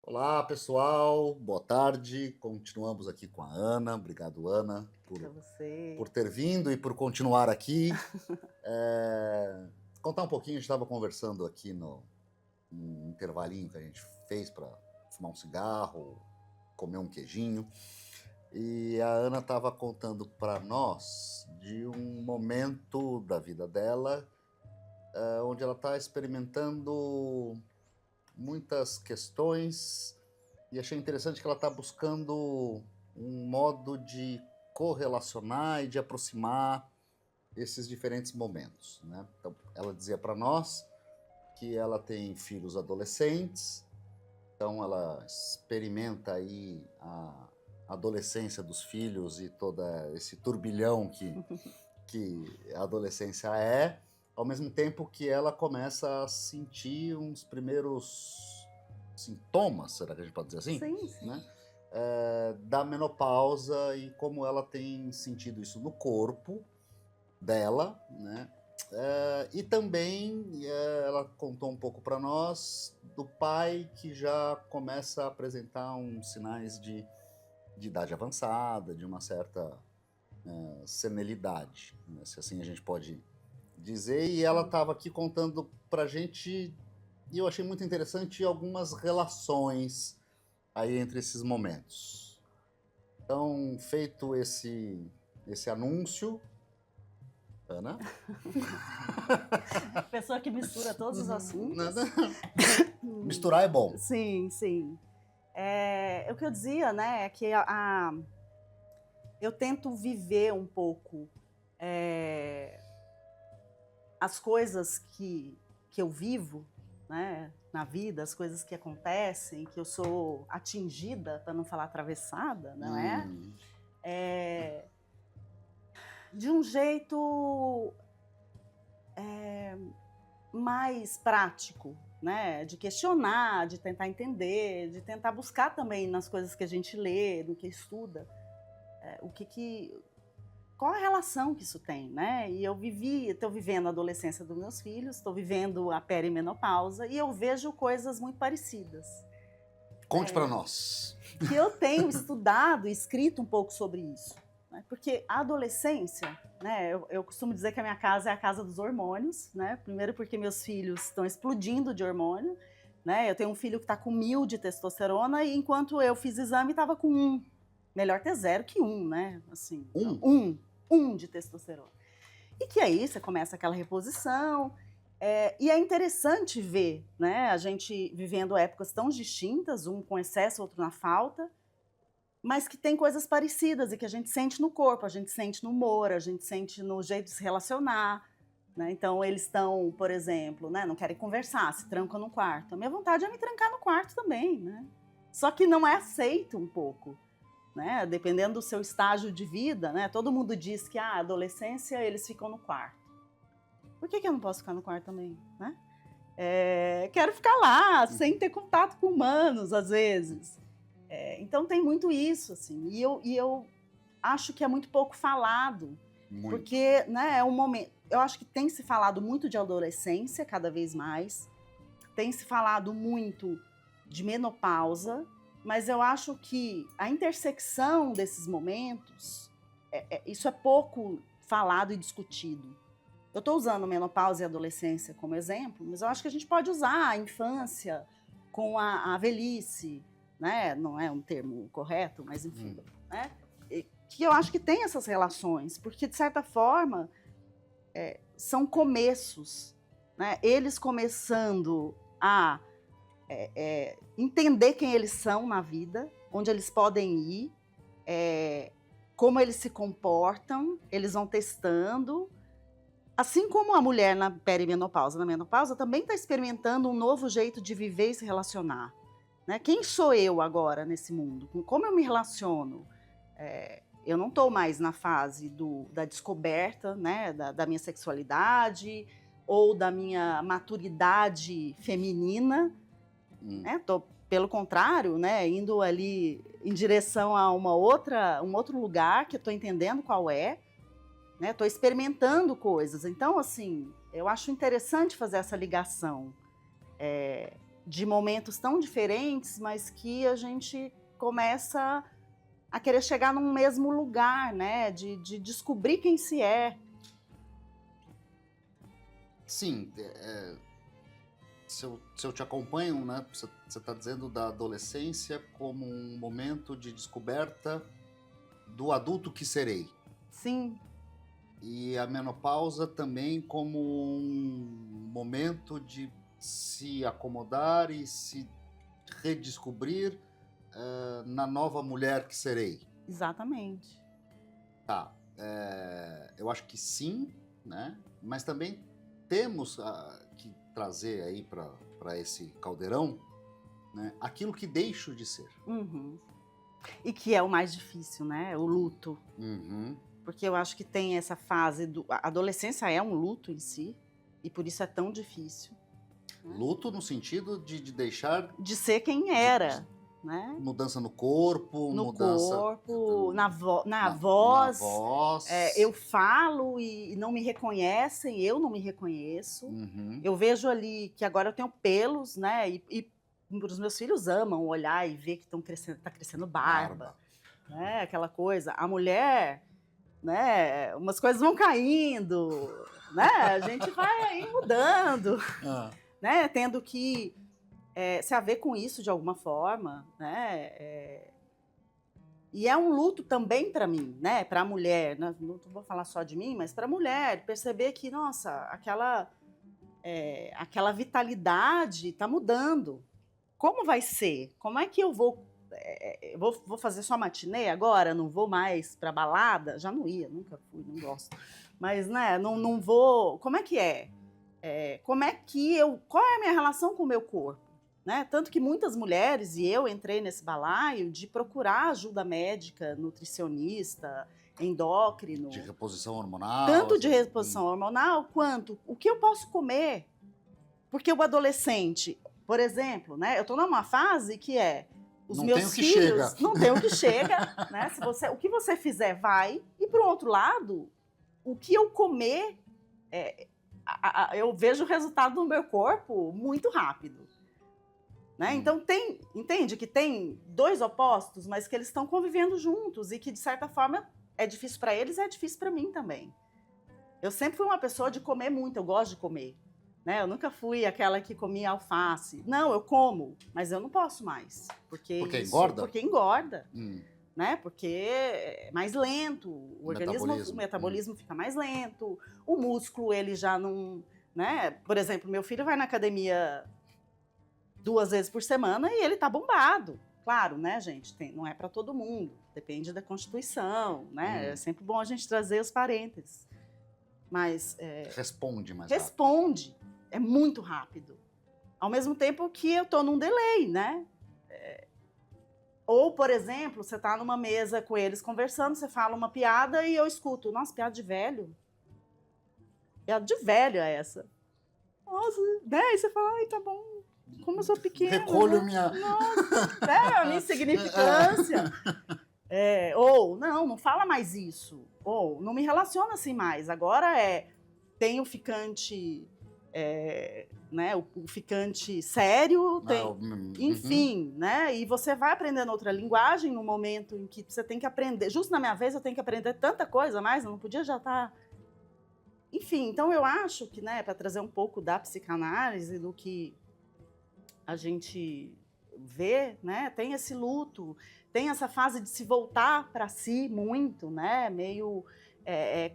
Olá, pessoal. Boa tarde. Continuamos aqui com a Ana. Obrigado, Ana, Para você. por ter vindo e por continuar aqui. Contar um pouquinho, a gente estava conversando aqui no intervalinho que a gente fez para fumar um cigarro, comer um queijinho. E a Ana estava contando para nós de um momento da vida dela, onde ela está experimentando muitas questões e achei interessante que ela está buscando um modo de correlacionar e de aproximar esses diferentes momentos, né? Então, ela dizia para nós que ela tem filhos adolescentes, então ela experimenta aí a adolescência dos filhos e todo esse turbilhão que a adolescência é, ao mesmo tempo que ela começa a sentir uns primeiros sintomas, será que a gente pode dizer assim? Sim, sim. Né? Da menopausa e como ela tem sentido isso no corpo dela, né? E também ela contou um pouco para nós do pai que já começa a apresentar uns sinais de idade avançada, de uma certa senilidade, né? Se assim a gente pode dizer, e ela estava aqui contando pra gente, e eu achei muito interessante algumas relações aí entre esses momentos. Então, feito esse anúncio, Ana? Pessoa que mistura todos os assuntos. Misturar é bom. Sim, sim. O que eu dizia, né, é que eu tento viver um pouco as coisas que eu vivo, né, na vida, as coisas que acontecem, que eu sou atingida, para não falar atravessada, não é? De um jeito mais prático, né? De questionar, de tentar entender, de tentar buscar também nas coisas que a gente lê, no que estuda, qual a relação que isso tem, né? E estou vivendo a adolescência dos meus filhos, estou vivendo a perimenopausa e eu vejo coisas muito parecidas. Conte para nós. Que eu tenho estudado e escrito um pouco sobre isso. Né? Porque a adolescência, né, eu costumo dizer que a minha casa é a casa dos hormônios, né? Primeiro porque meus filhos estão explodindo de hormônio, né? Eu tenho um filho que está com 1000 de testosterona e enquanto eu fiz exame estava com 1. Melhor ter 0 que 1, né? Assim, 1 de testosterona. E que aí você começa aquela reposição. E é interessante ver, né, a gente vivendo épocas tão distintas, um com excesso, outro na falta, mas que tem coisas parecidas e que a gente sente no corpo, a gente sente no humor, a gente sente no jeito de se relacionar. Né? Então, eles estão, por exemplo, né, não querem conversar, se trancam no quarto. A minha vontade é me trancar no quarto também. Né? Só que não é aceito um pouco. Né? Dependendo do seu estágio de vida, né? Todo mundo diz que a adolescência eles ficam no quarto. Por que eu não posso ficar no quarto também? Né? Quero ficar lá, sem ter contato com humanos, às vezes. Então tem muito isso, assim. E eu acho que é muito pouco falado. Muito. Porque né, é um momento. Eu acho que tem se falado muito de adolescência, cada vez mais. Tem se falado muito de menopausa. Mas eu acho que a intersecção desses momentos, isso é pouco falado e discutido. Eu estou usando menopausa e adolescência como exemplo, mas eu acho que a gente pode usar a infância com a velhice, né? Não é um termo correto, mas enfim. Né? Que eu acho que tem essas relações, porque de certa forma são começos. Né? Eles começando a entender quem eles são na vida, onde eles podem ir, como eles se comportam, eles vão testando. Assim como a mulher na perimenopausa, na menopausa, também está experimentando um novo jeito de viver e se relacionar. Né? Quem sou eu agora nesse mundo? Como eu me relaciono? Eu não estou mais na fase da descoberta, né, da minha sexualidade ou da minha maturidade feminina. Tô, pelo contrário, né, indo ali em direção a um outro lugar que eu estou entendendo qual é, né, estou experimentando coisas. Então, assim, eu acho interessante fazer essa ligação de momentos tão diferentes, mas que a gente começa a querer chegar num mesmo lugar, né? De descobrir quem se é. Sim, se eu te acompanho, né? Você está dizendo da adolescência como um momento de descoberta do adulto que serei. Sim, E a menopausa também como um momento de se acomodar e se redescobrir na nova mulher que serei. exatamente. Tá, eu acho que sim, né? Mas também temos que trazer aí para esse caldeirão, né, aquilo que deixo de ser. Uhum. E que é o mais difícil, né? O luto. Uhum. Porque eu acho que tem essa fase do... A adolescência é um luto em si, e por isso é tão difícil. Luto no sentido de deixar De ser quem era, né? mudança no corpo, No mudança corpo, na voz. na voz. Eu falo e não me reconhecem, eu não me reconheço. Uhum. Eu vejo ali que agora eu tenho pelos, né? E os meus filhos amam olhar e ver que tá crescendo barba, né? Aquela coisa. A mulher, né? Umas coisas vão caindo, né? A gente vai aí mudando, né? Tendo que se haver com isso de alguma forma, né? E é um luto também para mim, né? Para a mulher, né? Não vou falar só de mim, mas para a mulher perceber que, nossa, aquela vitalidade está mudando. Como vai ser? Como é que eu vou vou fazer só matinê agora? Não vou mais para balada? Já não ia, nunca fui, não gosto. Mas, né? Não vou. Como é que é? Como é que eu? Qual é a minha relação com o meu corpo? Né? Tanto que muitas mulheres, e eu entrei nesse balaio, de procurar ajuda médica, nutricionista, endócrino. De reposição hormonal. Tanto de reposição hormonal, quanto o que eu posso comer. Porque o adolescente, por exemplo, né? Eu estou numa fase que os meus filhos não tem o que chega. Né? O que você fizer vai. E, por outro lado, o que eu comer, eu vejo o resultado no meu corpo muito rápido. Né? Então, entende que tem dois opostos, mas que eles estão convivendo juntos e que, de certa forma, é difícil para eles e é difícil para mim também. Eu sempre fui uma pessoa de comer muito, eu gosto de comer. Né? Eu nunca fui aquela que comia alface. Não, eu como, mas eu não posso mais. Porque engorda? Porque engorda. Né? Porque é mais lento, o metabolismo fica mais lento, o músculo ele já não... Né? Por exemplo, meu filho vai na academia 2 vezes por semana e ele tá bombado. Claro, né, gente? Não é para todo mundo. Depende da constituição, né? É sempre bom a gente trazer os parênteses. Mas... responde mais rápido. É muito rápido. Ao mesmo tempo que eu tô num delay, né? Ou, por exemplo, você tá numa mesa com eles conversando, você fala uma piada e eu escuto. Nossa, piada de velho? Piada de velho é essa? Nossa, né? E você fala, ai, tá bom. Como eu sou pequena. Recolho né? A minha insignificância. Ou, não fala mais isso. Ou, não me relaciona assim mais. Agora tem o ficante, né, o ficante sério, enfim, né? E você vai aprendendo outra linguagem no momento em que você tem que aprender. Justo na minha vez, eu tenho que aprender tanta coisa, mas eu não podia já estar... Enfim, então eu acho que, né, para trazer um pouco da psicanálise, do que a gente vê, né, tem esse luto, tem essa fase de se voltar para si muito, né, meio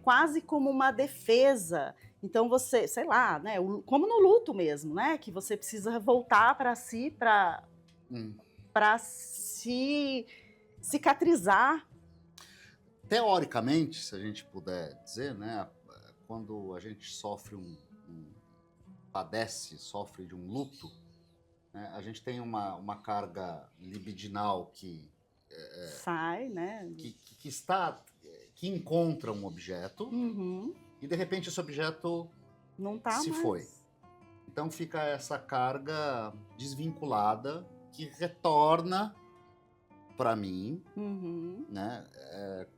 quase como uma defesa. Então você, sei lá, né, como no luto mesmo, né, que você precisa voltar para si para se cicatrizar. Teoricamente, se a gente puder dizer, né, quando a gente sofre sofre de um luto, né, a gente tem uma carga libidinal que sai, né? Que encontra um objeto e de repente esse objeto não tá se mais. foi. Então fica essa carga desvinculada que retorna para mim, né?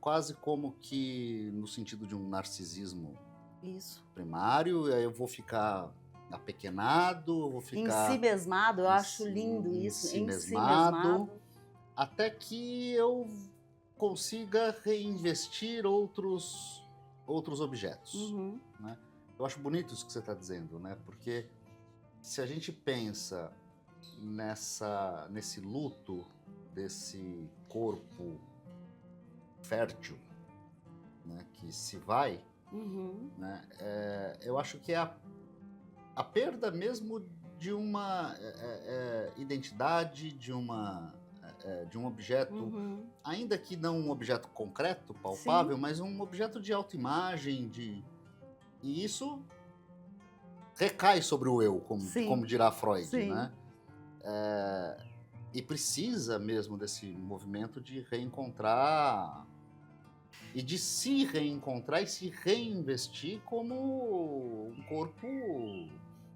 Quase como que no sentido de um narcisismo primário, e aí eu vou ficar apequenado, eu vou ficar Ensimesmado, eu acho lindo isso. ensimesmado, até que eu consiga reinvestir outros objetos. Uhum. Né? Eu acho bonito isso que você está dizendo, né? Porque se a gente pensa nesse luto desse corpo fértil, né, que se vai, Uhum. né, eu acho que é a perda mesmo de uma identidade, de um objeto, Uhum. ainda que não um objeto concreto, palpável, Sim. mas um objeto de autoimagem, e isso recai sobre o eu, Sim. como dirá Freud, Sim. né? E precisa mesmo desse movimento de reencontrar e de se reencontrar e se reinvestir como um corpo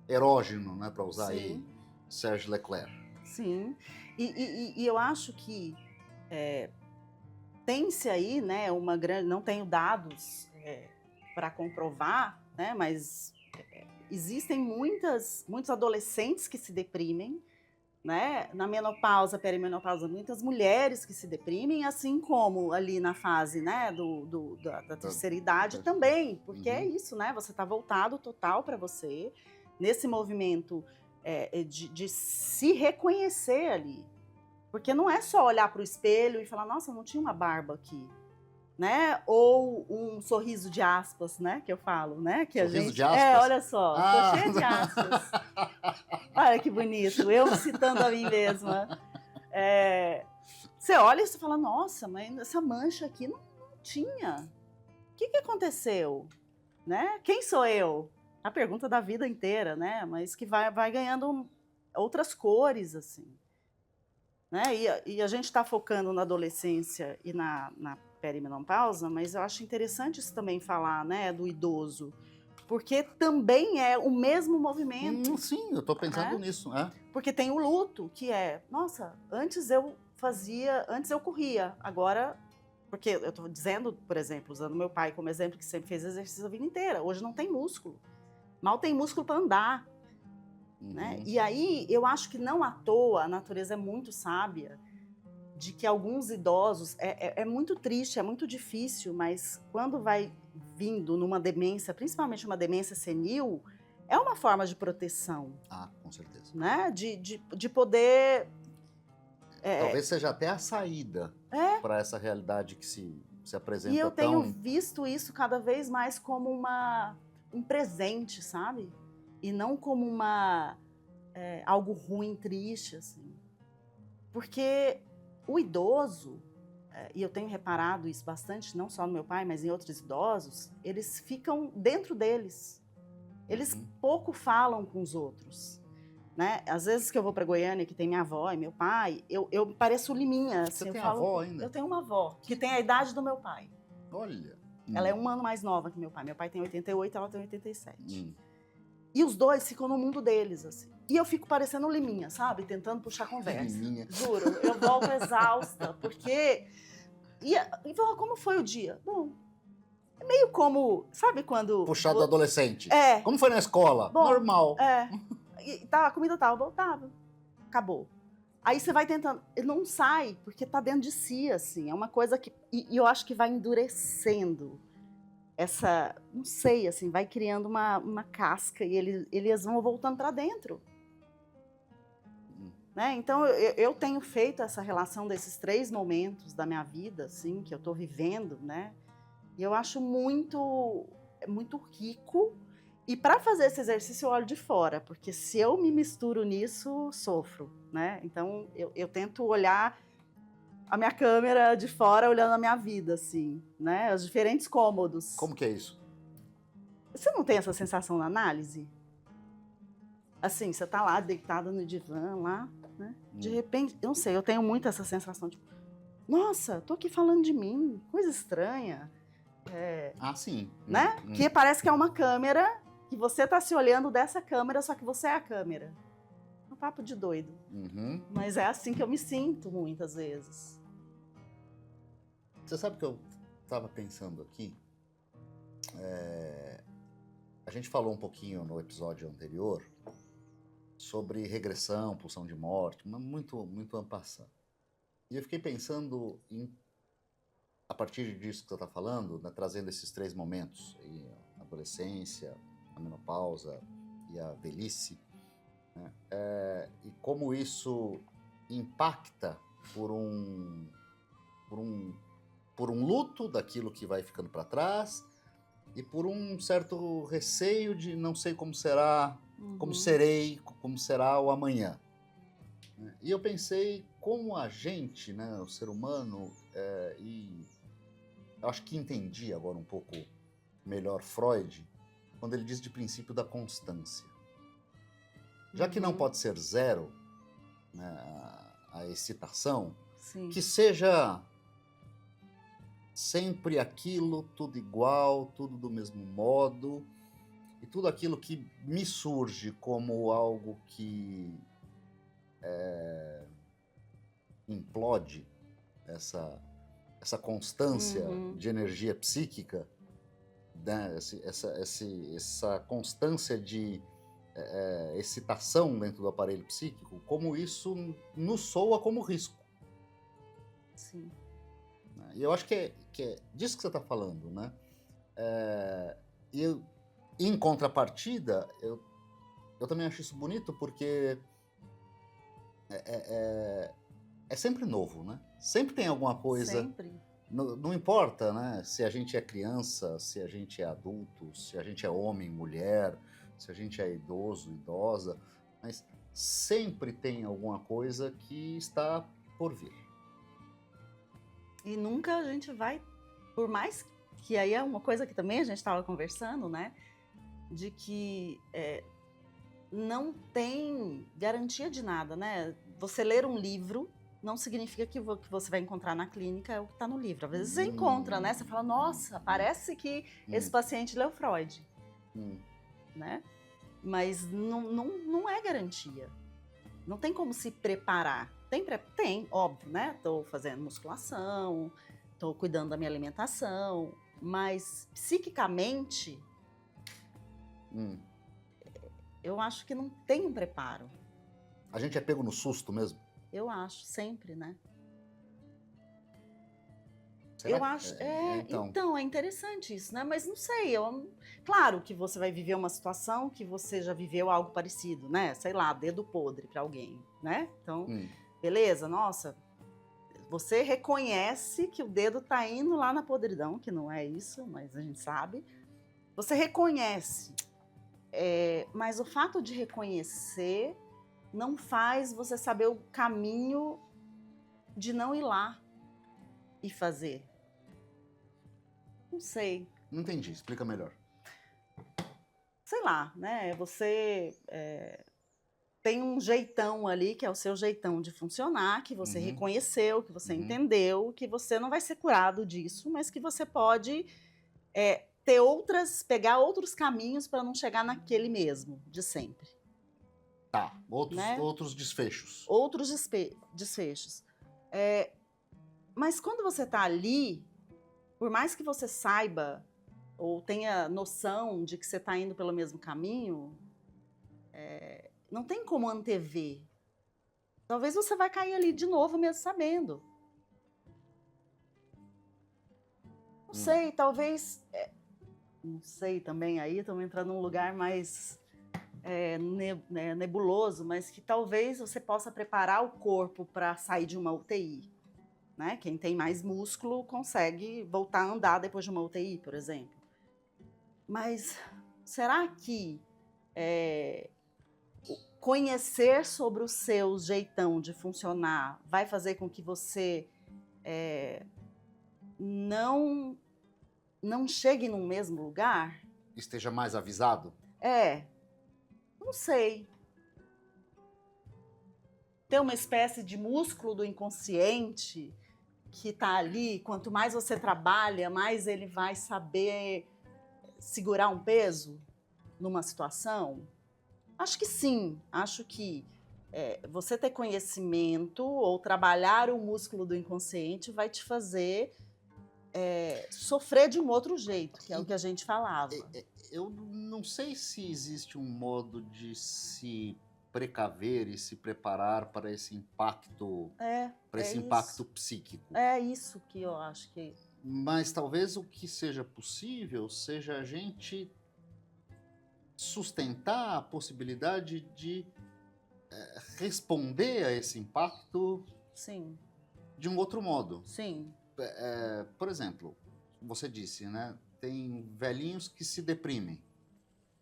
erógeno, né, para usar aí Sim. Serge Leclerc. Sim. E eu acho que tem-se aí, né, uma grande. Não tenho dados para comprovar, né, mas existem muitos adolescentes que se deprimem, né, na menopausa, perimenopausa, muitas mulheres que se deprimem, assim como ali na fase, né, da terceira idade também, porque é isso, né, você está voltado total para você, nesse movimento de se reconhecer ali, porque não é só olhar para o espelho e falar, nossa, não tinha uma barba aqui, né? Ou um sorriso de aspas, né? Que eu falo, né? Que sorriso a gente. De aspas? Olha só, tô cheia de aspas. Olha que bonito, eu me citando a mim mesma. Você olha e você fala, nossa, mas essa mancha aqui não tinha. O que aconteceu? Né? Quem sou eu? A pergunta da vida inteira, né? Mas que vai ganhando outras cores, assim. Né? E a gente está focando na adolescência e na perimenopausa, mas eu acho interessante isso também falar, né, do idoso, porque também é o mesmo movimento. Sim, eu estou pensando nisso. Porque tem o luto, que é, nossa, antes eu corria, agora, porque eu estou dizendo, por exemplo, usando meu pai como exemplo, que sempre fez exercício a vida inteira, hoje não tem músculo, mal tem músculo para andar. Né? E aí, eu acho que não à toa, a natureza é muito sábia, de que alguns idosos, é muito triste, é muito difícil, mas quando vai vindo numa demência, principalmente uma demência senil, é uma forma de proteção. Com certeza. Né? De poder... Talvez seja até a saída para essa realidade que se apresenta. E eu tenho visto isso cada vez mais como um presente, sabe? E não como algo ruim, triste, assim. Porque o idoso, e eu tenho reparado isso bastante, não só no meu pai, mas em outros idosos, eles ficam dentro deles. Eles pouco falam com os outros. Né? Às vezes que eu vou para Goiânia, que tem minha avó e meu pai, eu pareço liminha. Assim, Você tem falo, avó ainda? Eu tenho uma avó, que tem a idade do meu pai. Olha. Ela é um ano mais nova que meu pai. Meu pai tem 88, ela tem 87. E os dois ficam no mundo deles, assim. E eu fico parecendo liminha, sabe? Tentando puxar conversa. Liminha. Juro, eu volto exausta, porque... E como foi o dia? Bom, é meio como... Sabe quando... Puxar do adolescente. Como foi na escola? Bom, normal. E a comida tava, acabou. Aí você vai tentando... Não sai, porque tá dentro de si, assim. É uma coisa que... E eu acho que vai endurecendo essa, não sei, assim, vai criando uma casca e eles vão voltando para dentro. Né? Então, eu tenho feito essa relação desses 3 momentos da minha vida, assim, que eu estou vivendo, né? E eu acho muito rico. E para fazer esse exercício, eu olho de fora, porque se eu me misturo nisso, sofro, né? Então, eu tento olhar a minha câmera de fora olhando a minha vida, assim, né? Os diferentes cômodos. Como que é isso? Você não tem essa sensação na análise? Assim, você tá lá, deitada no divã, lá, né? De repente, eu não sei, eu tenho muito essa sensação de... Nossa, tô aqui falando de mim, coisa estranha. Sim. Né? Que parece que é uma câmera, que você tá se olhando dessa câmera, só que você é a câmera. Um papo de doido. Mas é assim que eu me sinto muitas vezes. Você sabe que eu estava pensando aqui? A gente falou um pouquinho no episódio anterior sobre regressão, pulsão de morte, mas muito en passant. E eu fiquei pensando a partir disso que você está falando, né, trazendo esses 3 momentos, aí, a adolescência, a menopausa e a velhice, né, e como isso impacta por um luto daquilo que vai ficando para trás e por um certo receio de não sei como será, como serei, como será o amanhã. E eu pensei como a gente, né, o ser humano, e eu acho que entendi agora um pouco melhor Freud, quando ele diz de princípio da constância. Já que não pode ser zero, né, a excitação, Sim. que seja sempre aquilo, tudo igual, tudo do mesmo modo, e tudo aquilo que me surge como algo que implode essa constância de energia psíquica, né? Essa constância de excitação dentro do aparelho psíquico, como isso nos soa como risco. Sim. E eu acho que é disso que você está falando, né? E em contrapartida, eu também acho isso bonito porque é sempre novo, né? Sempre tem alguma coisa. Sempre. Não importa, né? Se a gente é criança, se a gente é adulto, se a gente é homem, mulher, se a gente é idoso, idosa, mas sempre tem alguma coisa que está por vir. E nunca a gente vai, por mais que aí é uma coisa que também a gente estava conversando, né? De que não tem garantia de nada, né? Você ler um livro não significa que o que você vai encontrar na clínica é o que está no livro. Às vezes você encontra, né? Você fala, nossa, parece que esse paciente leu Freud, né? Mas não é garantia. Não tem como se preparar. Tem, óbvio, né? Estou fazendo musculação, estou cuidando da minha alimentação, mas psiquicamente, eu acho que não tem um preparo. A gente é pego no susto mesmo? Eu acho, sempre, né? Será eu acho. Então, é interessante isso, né? Mas não sei. Claro que você vai viver uma situação que você já viveu algo parecido, né? Sei lá, dedo podre para alguém, né? Então, beleza, nossa. Você reconhece que o dedo tá indo lá na podridão, que não é isso, mas a gente sabe. Você reconhece. Mas o fato de reconhecer não faz você saber o caminho de não ir lá e fazer. Não sei. Não entendi, explica melhor. Sei lá, né? Você tem um jeitão ali, que é o seu jeitão de funcionar, que você reconheceu, que você entendeu, que você não vai ser curado disso, mas que você pode pegar outros caminhos para não chegar naquele mesmo, de sempre. Tá, outros desfechos. Outros desfechos. Mas quando você está ali, por mais que você saiba ou tenha noção de que você está indo pelo mesmo caminho, não tem como antever. Talvez você vai cair ali de novo mesmo sabendo. Não sei, talvez... não sei também, aí estamos entrando num lugar mais nebuloso, mas que talvez você possa preparar o corpo para sair de uma UTI. Né? Quem tem mais músculo consegue voltar a andar depois de uma UTI, por exemplo. Mas será que conhecer sobre o seu jeitão de funcionar vai fazer com que você não chegue no mesmo lugar? Esteja mais avisado? Não sei. Ter uma espécie de músculo do inconsciente que está ali, quanto mais você trabalha, mais ele vai saber segurar um peso numa situação? Acho que sim. Acho que você ter conhecimento ou trabalhar o músculo do inconsciente vai te fazer sofrer de um outro jeito, que é o que a gente falava. Eu não sei se existe um modo de se precaver e se preparar para esse impacto, impacto psíquico. É isso que eu acho que... Mas talvez o que seja possível seja a gente sustentar a possibilidade de responder a esse impacto Sim. de um outro modo. Sim. Por exemplo, você disse, né? Tem velhinhos que se deprimem,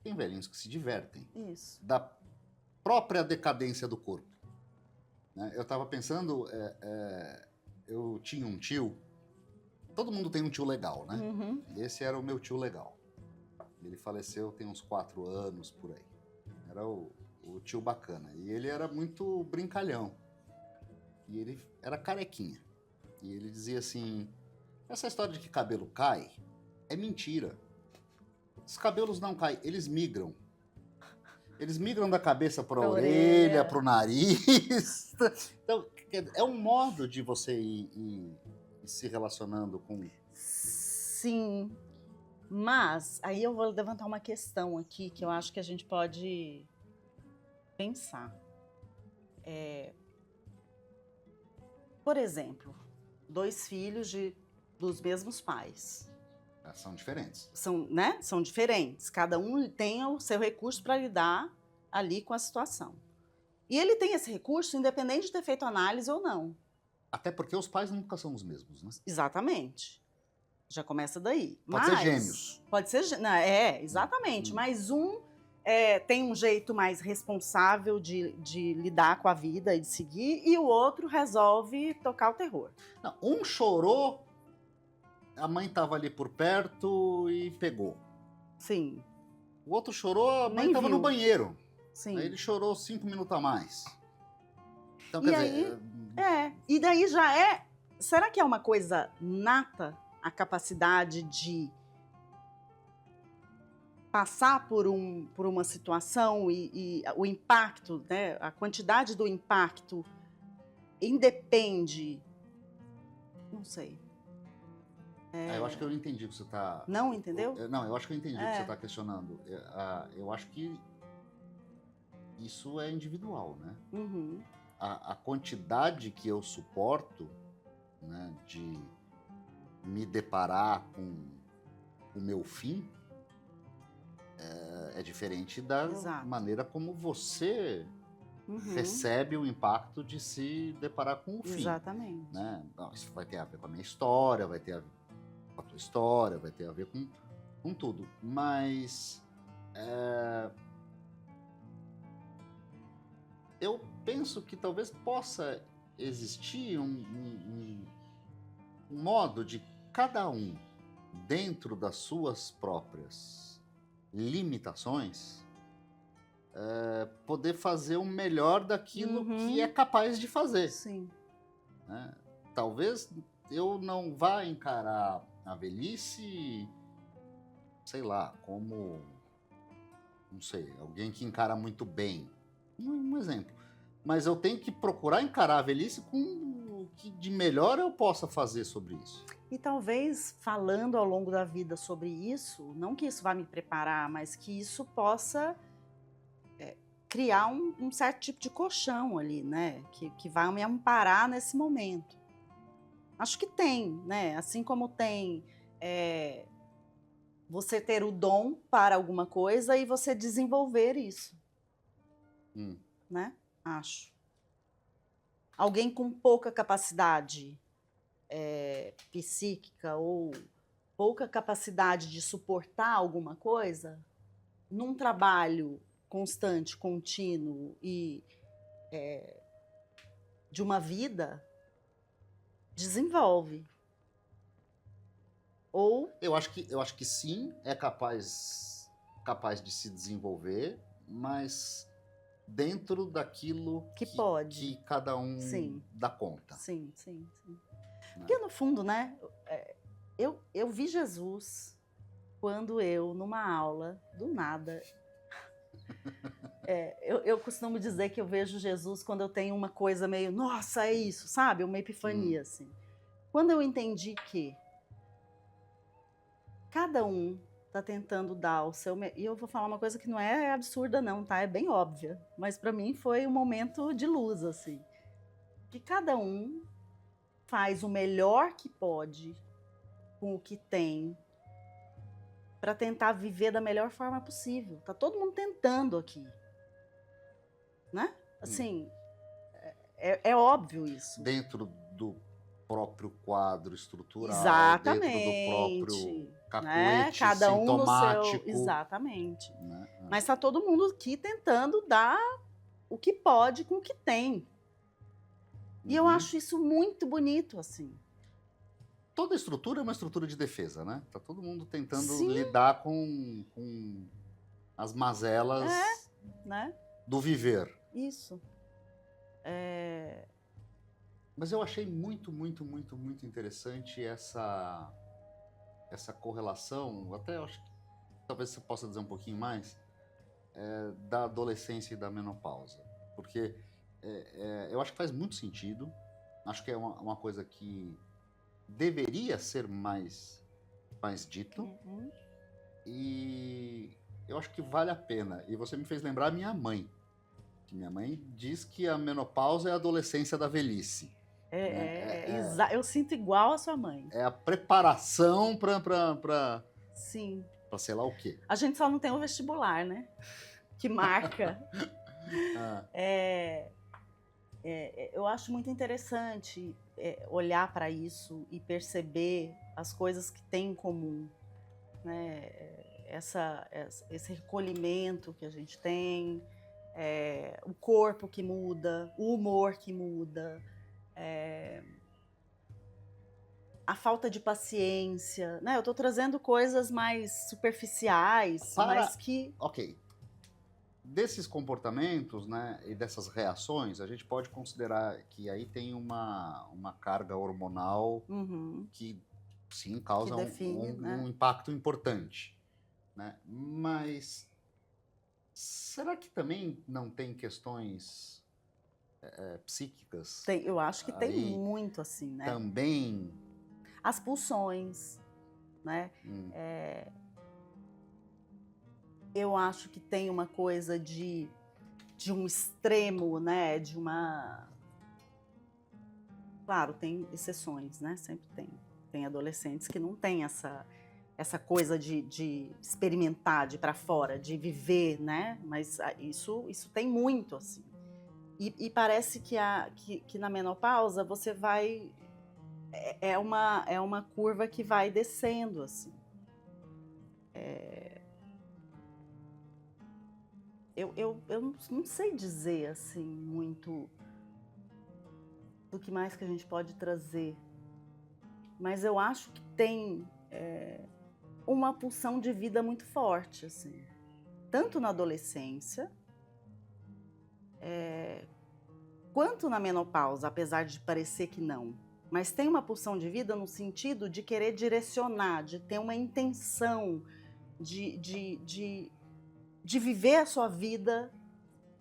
tem velhinhos que se divertem. Isso. Da própria decadência do corpo. Né? Eu estava pensando, eu tinha um tio, todo mundo tem um tio legal, né? Uhum. Esse era o meu tio legal. Ele faleceu tem uns 4 anos, por aí. Era o tio bacana. E ele era muito brincalhão. E ele era carequinha. E ele dizia assim, essa história de que cabelo cai é mentira. Os cabelos não caem, eles migram. Eles migram da cabeça para a orelha, para o nariz. Então, é um modo de você ir se relacionando com... Sim, mas aí eu vou levantar uma questão aqui que eu acho que a gente pode pensar. Por exemplo, 2 filhos dos mesmos pais. São diferentes. São diferentes. Cada um tem o seu recurso para lidar ali com a situação. E ele tem esse recurso independente de ter feito análise ou não. Até porque os pais nunca são os mesmos, né? Exatamente. Já começa daí. Pode ser gêmeos. Pode ser... exatamente. Mas um tem um jeito mais responsável de lidar com a vida e de seguir, e o outro resolve tocar o terror. Não, um chorou, a mãe estava ali por perto e pegou. Sim. O outro chorou, a mãe Nem estava no viu. banheiro. Sim. Aí ele chorou 5 minutos a mais. Então, E quer aí, dizer... e daí já é... Será que é uma coisa nata a capacidade de passar por uma situação e o impacto, né, a quantidade do impacto independe... Não sei. Eu acho que eu entendi o que você está... Não entendeu? Não, eu acho que eu entendi o que você está questionando. Eu acho que isso é individual, né? Uhum. A quantidade que eu suporto, né, de me deparar com o meu fim é diferente da Exato. maneira como você Uhum. recebe o impacto de se deparar com o fim. Exatamente. Né? Não, isso vai ter a ver com a minha história, vai ter a ver com a tua história, vai ter a ver com tudo. Mas eu penso que talvez possa existir um modo de cada um, dentro das suas próprias limitações, poder fazer o melhor daquilo que é capaz de fazer. Sim. Né? Talvez eu não vá encarar a velhice, sei lá, como, não sei, alguém que encara muito bem. Um exemplo. Mas eu tenho que procurar encarar a velhice com o que de melhor eu possa fazer sobre isso. E talvez falando ao longo da vida sobre isso, não que isso vá me preparar, mas que isso possa criar um certo tipo de colchão ali, né? Que vai me amparar nesse momento. Acho que tem, né? Assim como tem você ter o dom para alguma coisa e você desenvolver isso. Né? Acho. Alguém com pouca capacidade psíquica ou pouca capacidade de suportar alguma coisa, num trabalho constante, contínuo e de uma vida, desenvolve. Ou... Eu acho que sim, é capaz de se desenvolver, mas dentro daquilo que cada um dá conta. Sim. Porque no fundo, né, eu vi Jesus quando eu, numa aula, do nada, eu costumo dizer que eu vejo Jesus quando eu tenho uma coisa meio, nossa, é isso, sabe? Uma epifania, assim. Quando eu entendi que cada um está tentando dar o seu... E eu vou falar uma coisa que não é absurda não, tá? É bem óbvia. Mas para mim foi um momento de luz, assim. Que cada um faz o melhor que pode com o que tem para tentar viver da melhor forma possível. Tá todo mundo tentando aqui. Né? Assim, é óbvio isso. Dentro do próprio quadro estrutural, Exatamente, dentro do próprio cacuete, né? Cada um sintomático. no seu... Exatamente. Né? Mas está todo mundo aqui tentando dar o que pode com o que tem. E eu acho isso muito bonito, assim. Toda estrutura é uma estrutura de defesa, né? Tá todo mundo tentando Sim. lidar com as mazelas Né? do viver. Isso. Mas eu achei muito interessante essa correlação, até eu acho que talvez você possa dizer um pouquinho mais, da adolescência e da menopausa. Porque eu acho que faz muito sentido, acho que é uma coisa que deveria ser mais dito, e eu acho que vale a pena. E você me fez lembrar a minha mãe, que minha mãe diz que a menopausa é a adolescência da velhice. Eu sinto igual a sua mãe. É a preparação para Sim. Para sei lá o quê. A gente só não tem o vestibular, né? Que marca. Eu acho muito interessante olhar para isso e perceber as coisas que tem em comum, né? Esse recolhimento que a gente tem, o corpo que muda, o humor que muda, a falta de paciência, né? Eu estou trazendo coisas mais superficiais, mas que... Ok. Desses comportamentos, né, e dessas reações, a gente pode considerar que aí tem uma carga hormonal que, sim, causa que define, um impacto importante. Né? Mas será que também não tem questões psíquicas? Eu acho que tem muito, assim, né? Também... As pulsões, né? Eu acho que tem uma coisa de um extremo, né? De uma... Claro, tem exceções, né? Sempre tem. Tem adolescentes que não têm essa coisa de experimentar, de ir para fora, de viver, né? Mas isso tem muito, assim. E parece que na menopausa você vai... É uma curva que vai descendo, assim. Eu não sei dizer, assim, muito do que mais que a gente pode trazer. Mas eu acho que tem uma pulsão de vida muito forte, assim. Tanto na adolescência, quanto na menopausa, apesar de parecer que não. Mas tem uma pulsão de vida no sentido de querer direcionar, de ter uma intenção, de viver a sua vida,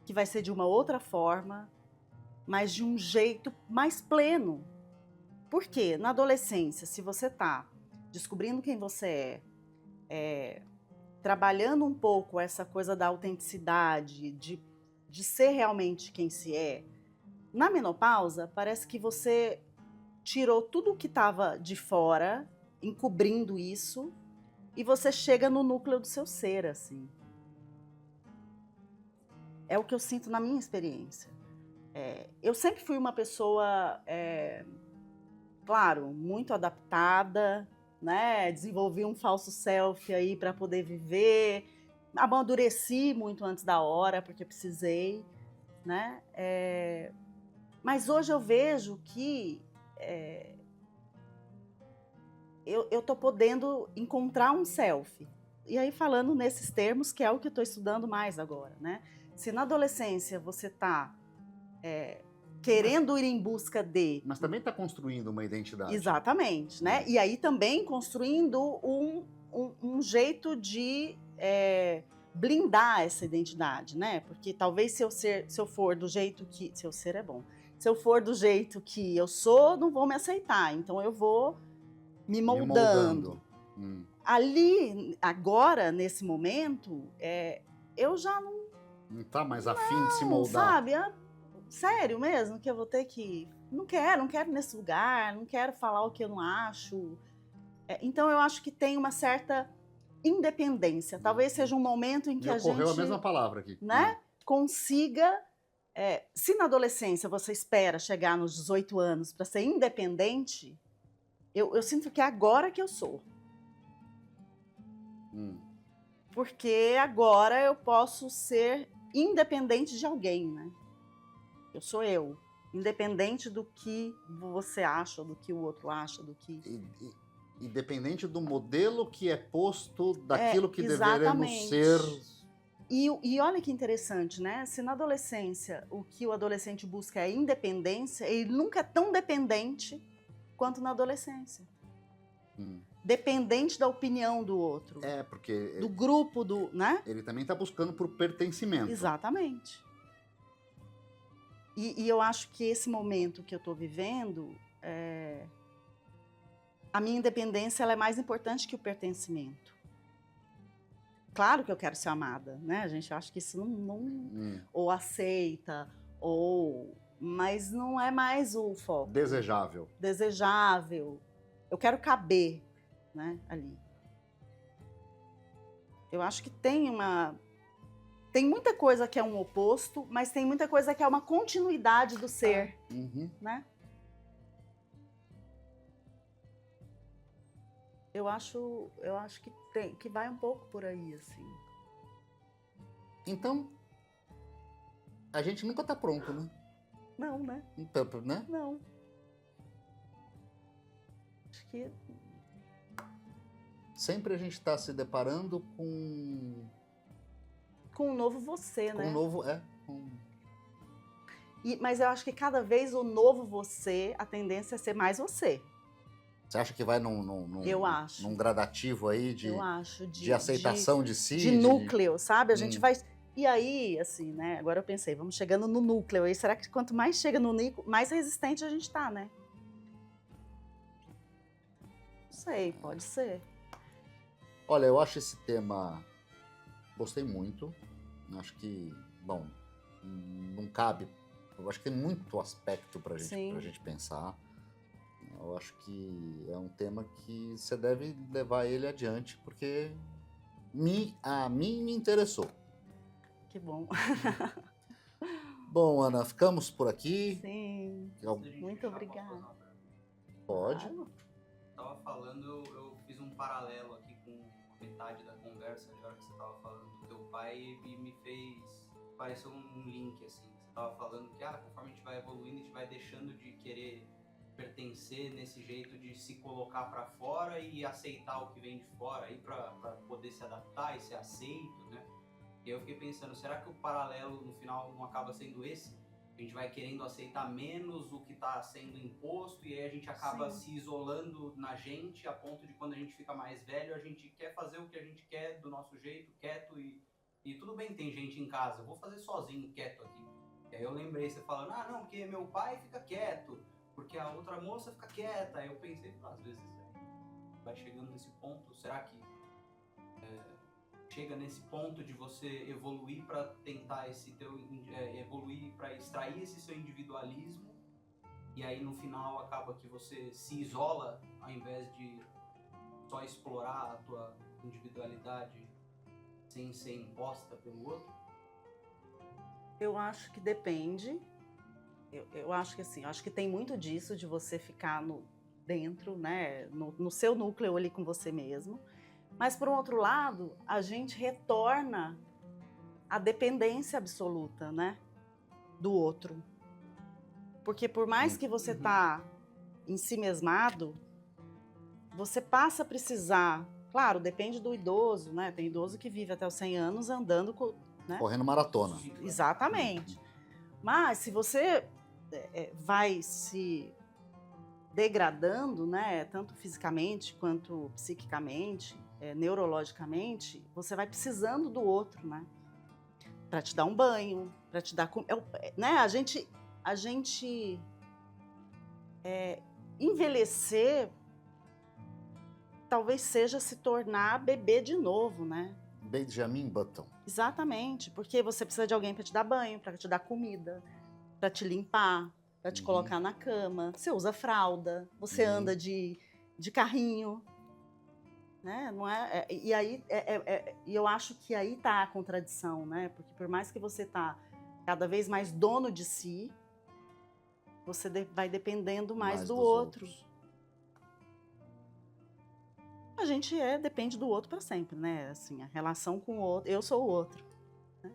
que vai ser de uma outra forma, mas de um jeito mais pleno. Por quê? Na adolescência, se você está descobrindo quem você trabalhando um pouco essa coisa da autenticidade, de ser realmente quem se é, na menopausa, parece que você tirou tudo o que estava de fora, encobrindo isso, e você chega no núcleo do seu ser, assim. É o que eu sinto na minha experiência. Eu sempre fui uma pessoa, claro, muito adaptada, né? Desenvolvi um falso self aí para poder viver, amadureci muito antes da hora, porque precisei, né? Mas hoje eu vejo que eu tô podendo encontrar um self. E aí falando nesses termos, que é o que eu estou estudando mais agora, né? Se na adolescência você está querendo ir em busca de... Mas também está construindo uma identidade. Exatamente, né? E aí também construindo um jeito de blindar essa identidade, né? Porque talvez se eu for do jeito que... Seu ser é bom. Se eu for do jeito que eu sou, não vou me aceitar. Então eu vou me moldando. ali, agora, nesse momento, eu já Não tá mais afim de se moldar. sabe, sério mesmo que eu vou ter que... Não quero ir nesse lugar, não quero falar o que eu não acho. Então eu acho que tem uma certa independência. Talvez seja um momento em que Me a ocorreu gente, a mesma palavra aqui. né, consiga... se na adolescência você espera chegar nos 18 anos para ser independente, eu sinto que é agora que eu sou. Porque agora eu posso ser independente de alguém, né? Eu sou eu. Independente do que você acha, do que o outro acha, do que... Independente do modelo que é posto daquilo que exatamente. deveremos ser. E olha que interessante, né? Se na adolescência o que o adolescente busca é independência, ele nunca é tão dependente quanto na adolescência. Dependente da opinião do outro. Porque... do grupo, né? Ele também está buscando por pertencimento. Exatamente. E eu acho que esse momento que eu estou vivendo, a minha independência ela é mais importante que o pertencimento. Claro que eu quero ser amada, né? A gente acha que isso não ou aceita, mas não é mais o foco. Desejável. Eu quero caber, né, ali. Eu acho que tem muita coisa que é um oposto, mas tem muita coisa que é uma continuidade do ser, né? Eu acho que vai um pouco por aí, assim. Então, a gente nunca tá pronto, né? Não, né? Né? Não. Acho que... Sempre a gente tá se deparando com um novo você, né? Com um novo... Mas eu acho que cada vez o novo você, a tendência é ser mais você. Você acha que vai num eu acho. Num gradativo aí de, eu acho, de aceitação de si? De núcleo, sabe? A gente vai... E aí, assim, né? Agora eu pensei, vamos chegando no núcleo. E será que quanto mais chega no núcleo, mais resistente a gente tá, né? Não sei, pode ser. Olha, eu acho esse tema... Gostei muito. Acho que, bom, não cabe... Eu acho que tem muito aspecto pra gente pensar. Eu acho que é um tema que você deve levar ele adiante, porque a mim me interessou. Que bom. Bom, Ana, ficamos por aqui. Sim, muito obrigada. Pode. Claro. Tava falando, eu fiz um paralelo aqui com metade da conversa, na hora que você tava falando do teu pai, e me fez... Pareceu um link, assim. Você tava falando que, conforme a gente vai evoluindo, a gente vai deixando de querer pertencer nesse jeito de se colocar para fora e aceitar o que vem de fora aí para poder se adaptar e ser aceito, né? E eu fiquei pensando, será que o paralelo no final não acaba sendo esse? A gente vai querendo aceitar menos o que está sendo imposto e aí a gente acaba se isolando na gente a ponto de quando a gente fica mais velho a gente quer fazer o que a gente quer do nosso jeito, quieto e tudo bem, tem gente em casa, eu vou fazer sozinho, quieto aqui. E aí eu lembrei você falando, não, porque meu pai fica quieto, porque a outra moça fica quieta. Aí eu pensei, às vezes vai chegando nesse ponto, será que chega nesse ponto de você evoluir para tentar evoluir para extrair esse seu individualismo e aí no final acaba que você se isola ao invés de só explorar a tua individualidade sem ser imposta pelo outro? Eu acho que depende. Eu acho que assim, acho que tem muito disso de você ficar dentro, né, no seu núcleo ali com você mesmo. Mas, por um outro lado, a gente retorna à dependência absoluta, né, do outro. Porque por mais que você tá em si mesmado, você passa a precisar... Claro, depende do idoso, né? Tem idoso que vive até os 100 anos andando... né? Correndo maratona. Exatamente. Mas se você vai se degradando, né, tanto fisicamente quanto psiquicamente, neurologicamente, você vai precisando do outro, né, para te dar um banho, para te dar, né, a gente envelhecer talvez seja se tornar bebê de novo, né? Benjamin Button. Exatamente, porque você precisa de alguém para te dar banho, para te dar comida, para te limpar, para te colocar na cama. Você usa fralda, você anda de carrinho, né? Não é, e aí e eu acho que aí tá a contradição, né? Porque por mais que você tá cada vez mais dono de si, você vai dependendo mais do dos outro. outros. A gente depende do outro para sempre, né? Assim, a relação com o outro, eu sou o outro. Né?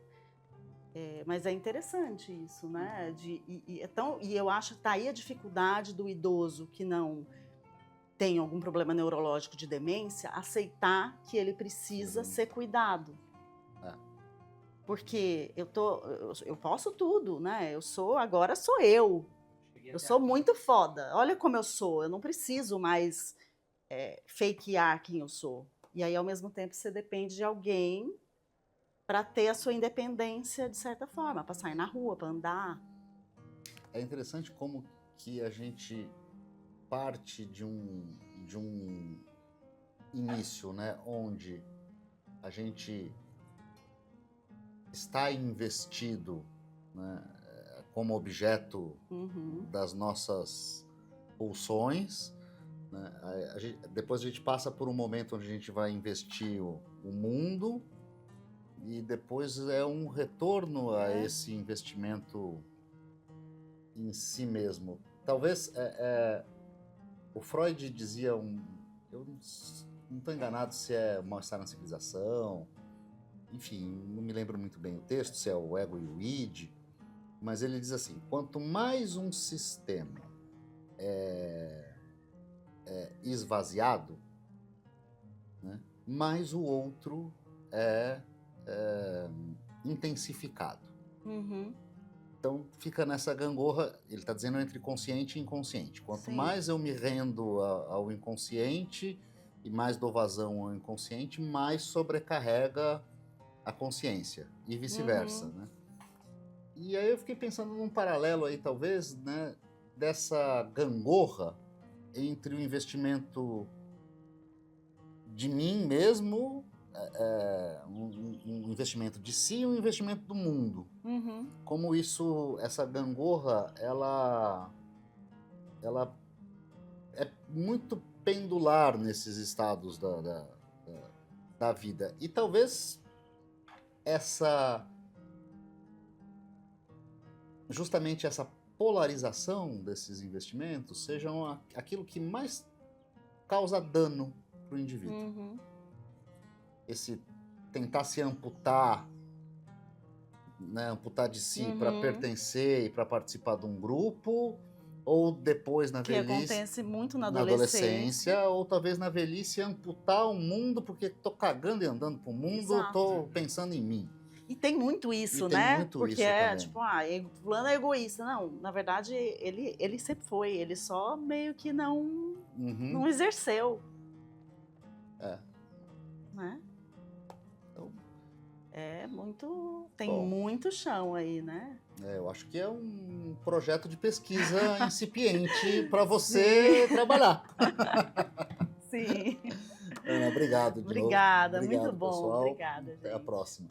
Mas é interessante isso, né? E eu acho que tá aí a dificuldade do idoso que não tem algum problema neurológico de demência, aceitar que ele precisa ser cuidado. Porque eu posso tudo, né? Agora sou eu. Eu sou muito foda. Olha como eu sou. Eu não preciso mais fakear quem eu sou. E aí, ao mesmo tempo, você depende de alguém para ter a sua independência de certa forma, para sair na rua, para andar. É interessante como que a gente parte de um início, né, onde a gente está investido, né, como objeto das nossas pulsões, né? Depois a gente passa por um momento onde a gente vai investir o mundo e depois é um retorno a esse investimento em si mesmo. Talvez o Freud dizia eu não estou enganado se é o Mal-Estar na Civilização, enfim, não me lembro muito bem o texto, se é o Ego e o Id, mas ele diz assim: quanto mais um sistema esvaziado, né, mais o outro é intensificado. Então fica nessa gangorra, ele está dizendo, entre consciente e inconsciente. Quanto mais eu me rendo ao inconsciente e mais dou vazão ao inconsciente, mais sobrecarrega a consciência e vice-versa, né? E aí eu fiquei pensando num paralelo aí, talvez, né, dessa gangorra entre o investimento de mim mesmo, um investimento de si e um investimento do mundo. Como essa gangorra, ela é muito pendular nesses estados da vida. E talvez justamente essa polarização desses investimentos sejam aquilo que mais causa dano para o indivíduo. Esse tentar se amputar, né, amputar de si para pertencer e para participar de um grupo, ou depois na velhice... Que acontece muito na adolescência, ou talvez na velhice amputar o mundo porque tô cagando e andando pro mundo, tô pensando em mim. E tem muito isso, né? Porque tipo, fulano é egoísta. Não, na verdade, ele sempre foi. Ele só meio que não exerceu. Né? Então, tem muito chão aí, né? Eu acho que é um projeto de pesquisa incipiente para você trabalhar. Sim. Ana, obrigado de novo. Obrigada, muito bom. Pessoal. Obrigada, gente. Até a próxima.